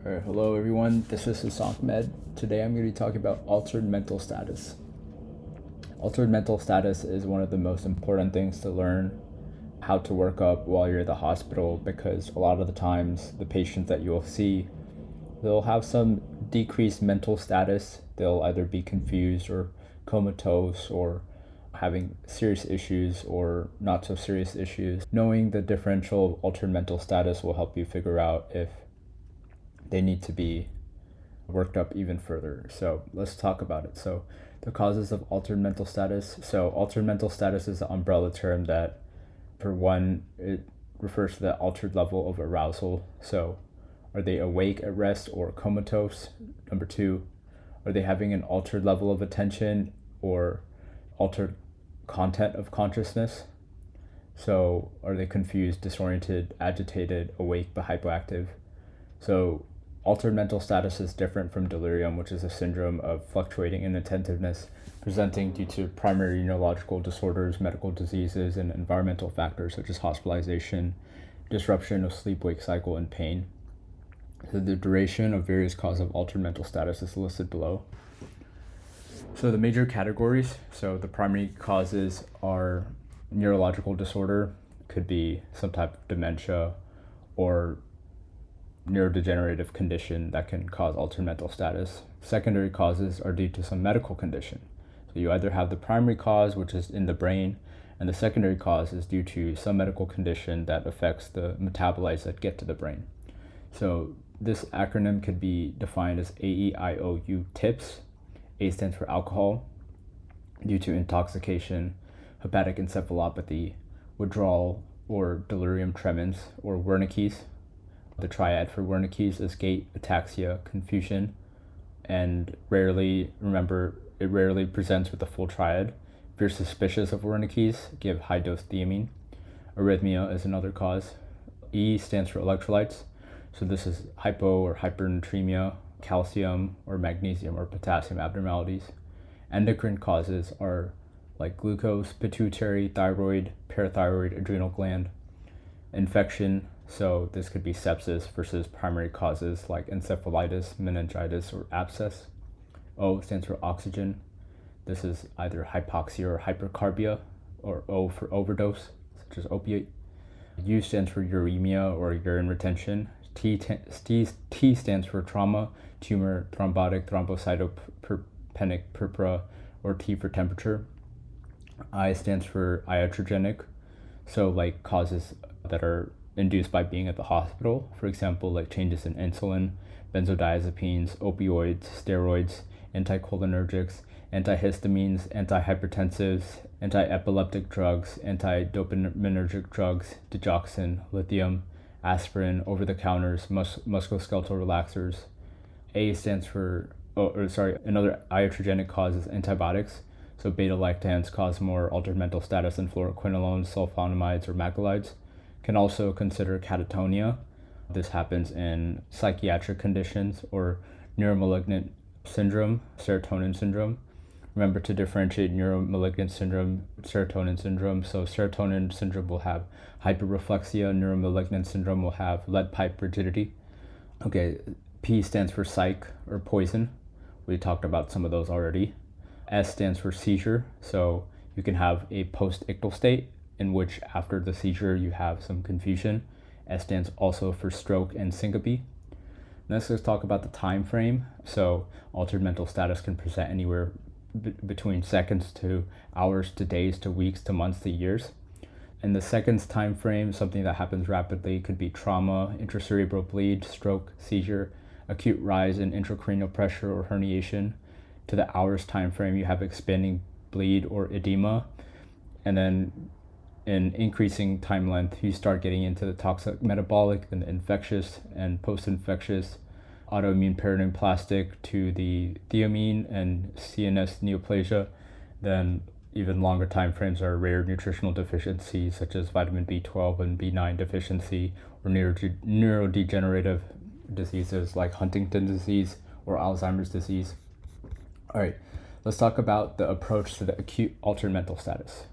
All right, hello everyone. This is Sasank Med. Today I'm going to be talking about altered mental status. Altered mental status is one of the most important things to learn how to work up while you're at the hospital, because a lot of the times the patients that you'll see, they'll have some decreased mental status. They'll either be confused or comatose or having serious issues or not so serious issues. Knowing the differential of altered mental status will help you figure out if they need to be worked up even further. So let's talk about it. So the causes of altered mental status. So altered mental status is an umbrella term that, for one, it refers to the altered level of arousal. So are they awake at rest or comatose? Number two, are they having an altered level of attention or altered content of consciousness? So are they confused, disoriented, agitated, awake but hypoactive? So altered mental status is different from delirium, which is a syndrome of fluctuating inattentiveness presenting due to primary neurological disorders, medical diseases, and environmental factors such as hospitalization, disruption of sleep-wake cycle, and pain. So the duration of various causes of altered mental status is listed below. So the major categories, so the primary causes are neurological disorder, could be some type of dementia or neurodegenerative condition that can cause altered mental status. Secondary causes are due to some medical condition. So you either have the primary cause, which is in the brain, and the secondary cause is due to some medical condition that affects the metabolites that get to the brain. So this acronym could be defined as AEIOU TIPS. A stands for alcohol, due to intoxication, hepatic encephalopathy, withdrawal or delirium tremens, or Wernicke's. The triad for Wernicke's is gait, ataxia, confusion, and it rarely presents with a full triad. If you're suspicious of Wernicke's, give high-dose thiamine. Arrhythmia is another cause. E stands for electrolytes. So this is hypo or hypernatremia, calcium or magnesium or potassium abnormalities. Endocrine causes are like glucose, pituitary, thyroid, parathyroid, adrenal gland. Infection, so this could be sepsis versus primary causes like encephalitis, meningitis, or abscess. O stands for oxygen. This is either hypoxia or hypercarbia, or O for overdose, such as opiate. U stands for uremia or urine retention. T stands for trauma, tumor, thrombotic, thrombocytopenic purpura, or T for temperature. I stands for iatrogenic, so like causes that are induced by being at the hospital. For example, like changes in insulin, benzodiazepines, opioids, steroids, anticholinergics, antihistamines, antihypertensives, antiepileptic drugs, antidopaminergic drugs, digoxin, lithium, aspirin, over-the-counters, musculoskeletal relaxers. A stands for, another iatrogenic cause is antibiotics. So beta-lactams cause more altered mental status than fluoroquinolones, sulfonamides, or macrolides. Can also consider catatonia. This happens in psychiatric conditions or neuromalignant syndrome, serotonin syndrome. Remember to differentiate neuromalignant syndrome, serotonin syndrome. So serotonin syndrome will have hyperreflexia, neuromalignant syndrome will have lead pipe rigidity. Okay, P stands for psych or poison. We talked about some of those already. S stands for seizure. So you can have a post-ictal state in which after the seizure you have some confusion. S stands also for stroke and syncope. Next, let's talk about the time frame. So altered mental status can present anywhere between seconds to hours to days to weeks to months to years. In the seconds time frame, something that happens rapidly could be trauma, intracerebral bleed, stroke, seizure, acute rise in intracranial pressure or herniation. To the hours time frame, you have expanding bleed or edema. And then in increasing time length, you start getting into the toxic metabolic, then the infectious and post-infectious, autoimmune paraneoplastic to the thiamine and CNS neoplasia. Then even longer time frames are rare nutritional deficiencies such as vitamin B12 and B9 deficiency, or neurodegenerative diseases like Huntington's disease or Alzheimer's disease. All right, let's talk about the approach to the acute altered mental status.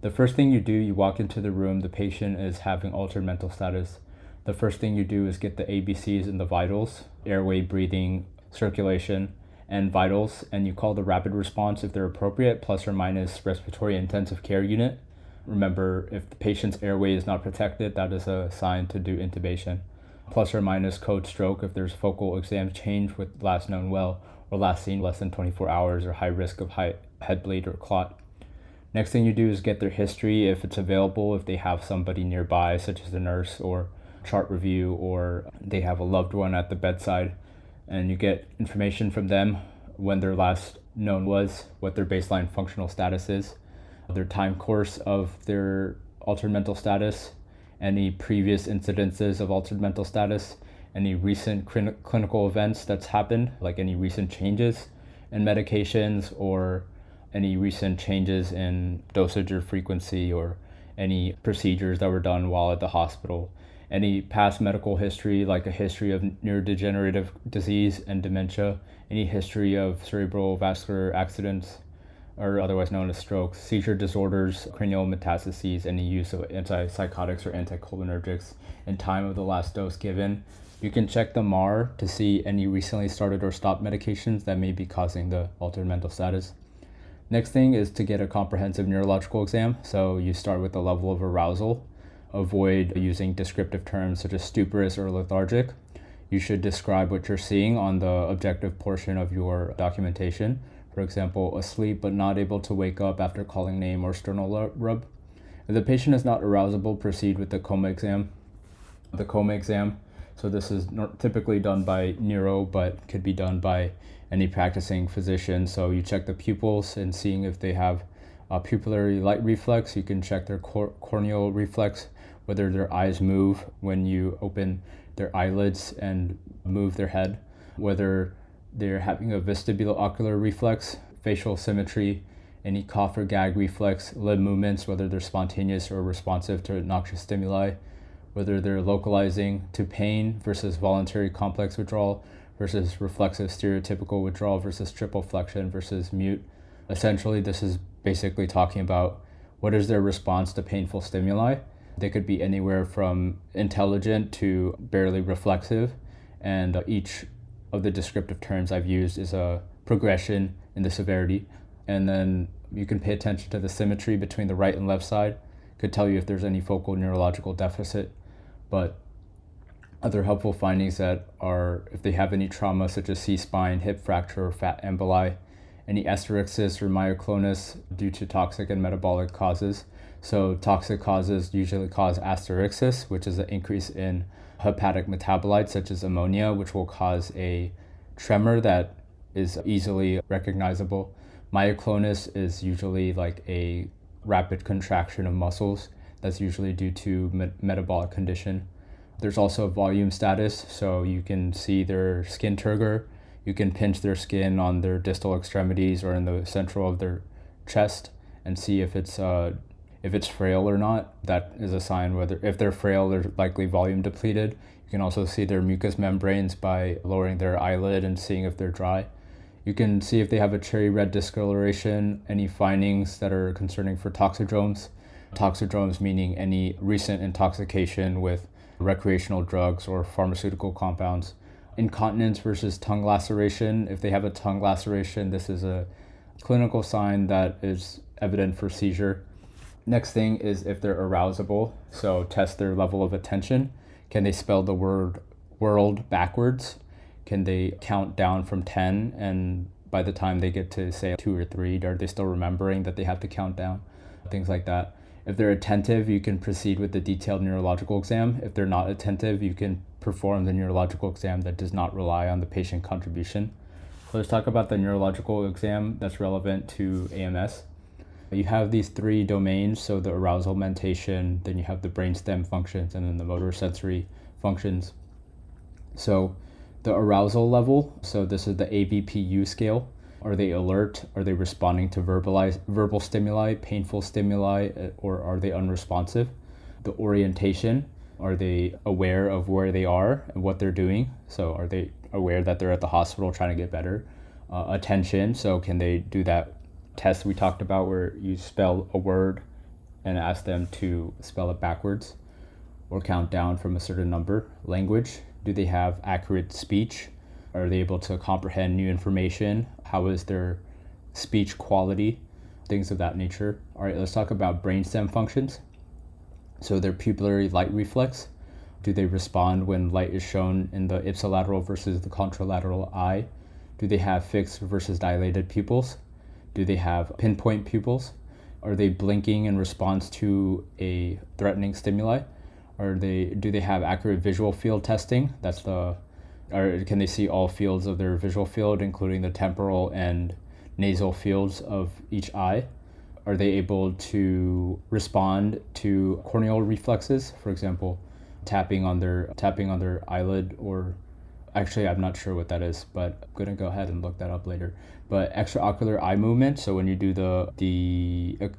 The first thing you do, you walk into the room, the patient is having altered mental status. The first thing you do is get the ABCs and the vitals: airway, breathing, circulation, and vitals, and you call the rapid response if they're appropriate, plus or minus respiratory intensive care unit. Remember, if the patient's airway is not protected, that is a sign to do intubation. Plus or minus code stroke if there's focal exam change with last known well or last seen less than 24 hours or high risk of head bleed or clot. Next thing you do is get their history if it's available, if they have somebody nearby, such as a nurse or chart review, or they have a loved one at the bedside, and you get information from them: when their last known was, what their baseline functional status is, their time course of their altered mental status, any previous incidences of altered mental status, any recent clinical events that's happened, like any recent changes in medications or any recent changes in dosage or frequency, or any procedures that were done while at the hospital, any past medical history, like a history of neurodegenerative disease and dementia, any history of cerebral vascular accidents, or otherwise known as strokes, seizure disorders, cranial metastases, any use of antipsychotics or anticholinergics, and time of the last dose given. You can check the MAR to see any recently started or stopped medications that may be causing the altered mental status. Next thing is to get a comprehensive neurological exam. So you start with the level of arousal. Avoid using descriptive terms such as stuporous or lethargic. You should describe what you're seeing on the objective portion of your documentation. For example, asleep but not able to wake up after calling name or sternal rub. If the patient is not arousable, proceed with the coma exam. The coma exam, so this is typically done by neuro, but could be done by any practicing physician. So you check the pupils and seeing if they have pupillary light reflex. You can check their corneal reflex, whether their eyes move when you open their eyelids and move their head, whether they're having a vestibulo-ocular reflex, facial symmetry, any cough or gag reflex, limb movements, whether they're spontaneous or responsive to noxious stimuli, whether they're localizing to pain versus voluntary complex withdrawal versus reflexive stereotypical withdrawal versus triple flexion versus mute. Essentially, this is basically talking about what is their response to painful stimuli. They could be anywhere from intelligent to barely reflexive, and each of the descriptive terms I've used is a progression in the severity. And then you can pay attention to the symmetry between the right and left side. Could tell you if there's any focal neurological deficit. But other helpful findings that are if they have any trauma such as C-spine, hip fracture, or fat emboli, any escherichia or myoclonus due to toxic and metabolic causes. So toxic causes usually cause escherichia, which is an increase in hepatic metabolites such as ammonia, which will cause a tremor that is easily recognizable. Myoclonus is usually like a rapid contraction of muscles. That's usually due to metabolic condition. There's also volume status, so you can see their skin turgor. You can pinch their skin on their distal extremities or in the central of their chest and see if it's frail or not. That is a sign whether if they're frail, they're likely volume depleted. You can also see their mucous membranes by lowering their eyelid and seeing if they're dry. You can see if they have a cherry red discoloration, any findings that are concerning for toxidromes. Toxidromes meaning any recent intoxication with recreational drugs or pharmaceutical compounds. Incontinence versus tongue laceration. If they have a tongue laceration, this is a clinical sign that is evident for seizure. Next thing is if they're arousable. So test their level of attention. Can they spell the word world backwards? Can they count down from 10? And by the time they get to say 2 or 3, are they still remembering that they have to count down? Things like that. If they're attentive, you can proceed with the detailed neurological exam. If they're not attentive, you can perform the neurological exam that does not rely on the patient contribution. So let's talk about the neurological exam that's relevant to AMS. You have these 3 domains, so the arousal mentation, then you have the brainstem functions, and then the motor sensory functions. So the arousal level, so this is the ABPU scale. Are they alert? Are they responding to verbal stimuli, painful stimuli, or are they unresponsive? The orientation, are they aware of where they are and what they're doing? So are they aware that they're at the hospital trying to get better? Attention, so can they do that test we talked about where you spell a word and ask them to spell it backwards? or count down from a certain number. Language, do they have accurate speech? Are they able to comprehend new information? How is their speech quality? Things of that nature. All right, let's talk about brainstem functions. So their pupillary light reflex, do they respond when light is shown in the ipsilateral versus the contralateral eye? Do they have fixed versus dilated pupils? Do they have pinpoint pupils? Are they blinking in response to a threatening stimuli? Do they have accurate visual field testing? Or can they see all fields of their visual field, including the temporal and nasal fields of each eye? Are they able to respond to corneal reflexes? For example, tapping on their eyelid, or actually I'm not sure what that is, but I'm gonna go ahead and look that up later. But extraocular eye movement. So when you do the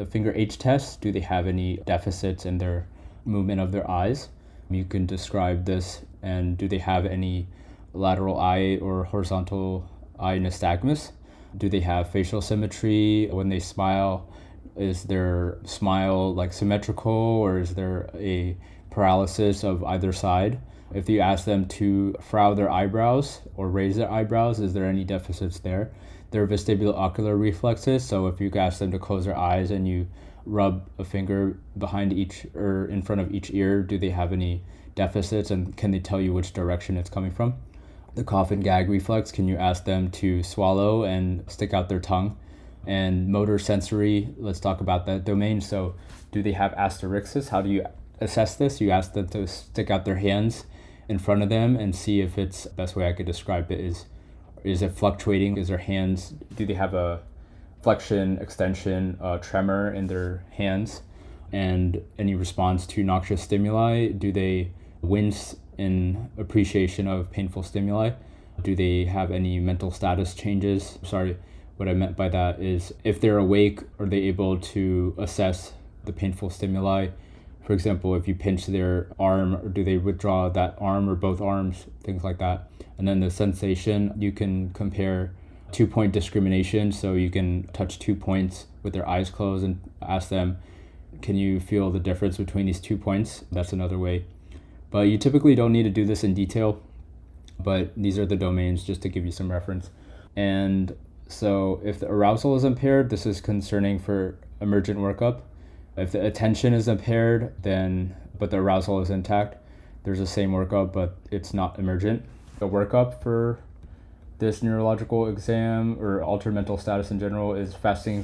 finger H test, do they have any deficits in their movement of their eyes? You can describe this. And do they have any lateral eye or horizontal eye nystagmus? Do they have facial symmetry? When they smile, is their smile like symmetrical, or is there a paralysis of either side? If you ask them to frown their eyebrows or raise their eyebrows, is there any deficits there? Their vestibulo-ocular reflexes, so if you ask them to close their eyes and you rub a finger behind each or in front of each ear, do they have any deficits, and can they tell you which direction it's coming from? The cough and gag reflex, can you ask them to swallow and stick out their tongue? And motor sensory, let's talk about that domain. So do they have asterixis? How do you assess this? You ask them to stick out their hands in front of them and see if it's, the best way I could describe it is it fluctuating? Is their hands, do they have a flexion, extension, tremor in their hands? And any response to noxious stimuli? Do they wince in appreciation of painful stimuli? Do they have any mental status changes? Sorry, what I meant by that is if they're awake, are they able to assess the painful stimuli? For example, if you pinch their arm, or do they withdraw that arm or both arms, things like that. And then the sensation, you can compare 2-point discrimination. So you can touch 2 points with their eyes closed and ask them, can you feel the difference between these 2 points? That's another way. But you typically don't need to do this in detail, but these are the domains just to give you some reference. And so if the arousal is impaired, this is concerning for emergent workup. If the attention is impaired, but the arousal is intact, there's the same workup, but it's not emergent. The workup for this neurological exam or altered mental status in general is fasting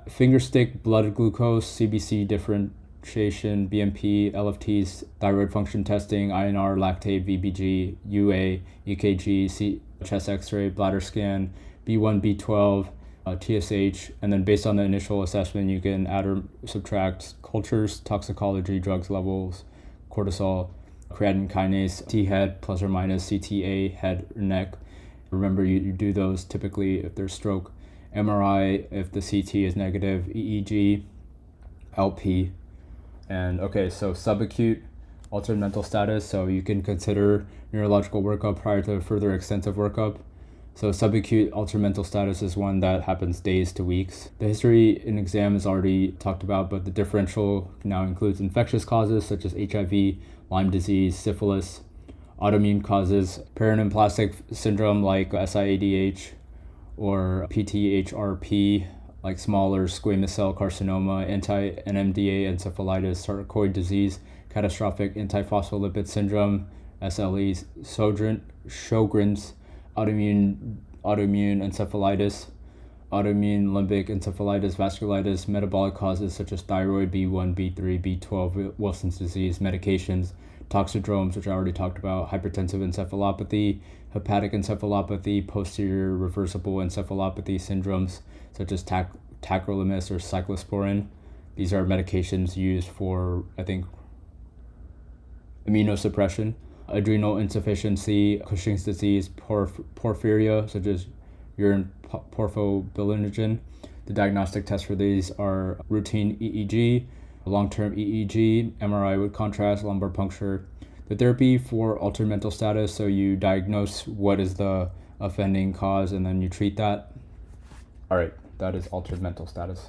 finger stick blood glucose, CBC differentiation, BMP, LFTs, thyroid function testing, INR, lactate, VBG, UA, EKG, chest X-ray, bladder scan, B1, B12, TSH, and then based on the initial assessment, you can add or subtract cultures, toxicology, drugs levels, cortisol, creatine kinase, T-head, plus or minus CTA, head or neck. Remember, you do those typically if there's stroke. MRI if the CT is negative, EEG, LP. And okay, so subacute altered mental status, so you can consider neurological workup prior to further extensive workup. So subacute altered mental status is one that happens days to weeks. The history in exam is already talked about, but the differential now includes infectious causes such as HIV, Lyme disease, syphilis, autoimmune causes, paraneoplastic syndrome like SIADH, or PTHRP, like smaller squamous cell carcinoma, anti-NMDA encephalitis, sarcoid disease, catastrophic antiphospholipid syndrome, SLE, Sjogren's, autoimmune encephalitis, autoimmune limbic encephalitis, vasculitis, metabolic causes such as thyroid, B1, B3, B12, Wilson's disease, medications, toxidromes, which I already talked about, hypertensive encephalopathy, hepatic encephalopathy, posterior reversible encephalopathy syndromes such as tacrolimus or cyclosporin. These are medications used for, I think, immunosuppression. Adrenal insufficiency, Cushing's disease, porphyria, such as urine porphobilinogen. The diagnostic tests for these are routine EEG, long-term EEG, MRI with contrast, lumbar puncture. The therapy for altered mental status, so you diagnose what is the offending cause and then you treat that. All right, that is altered mental status.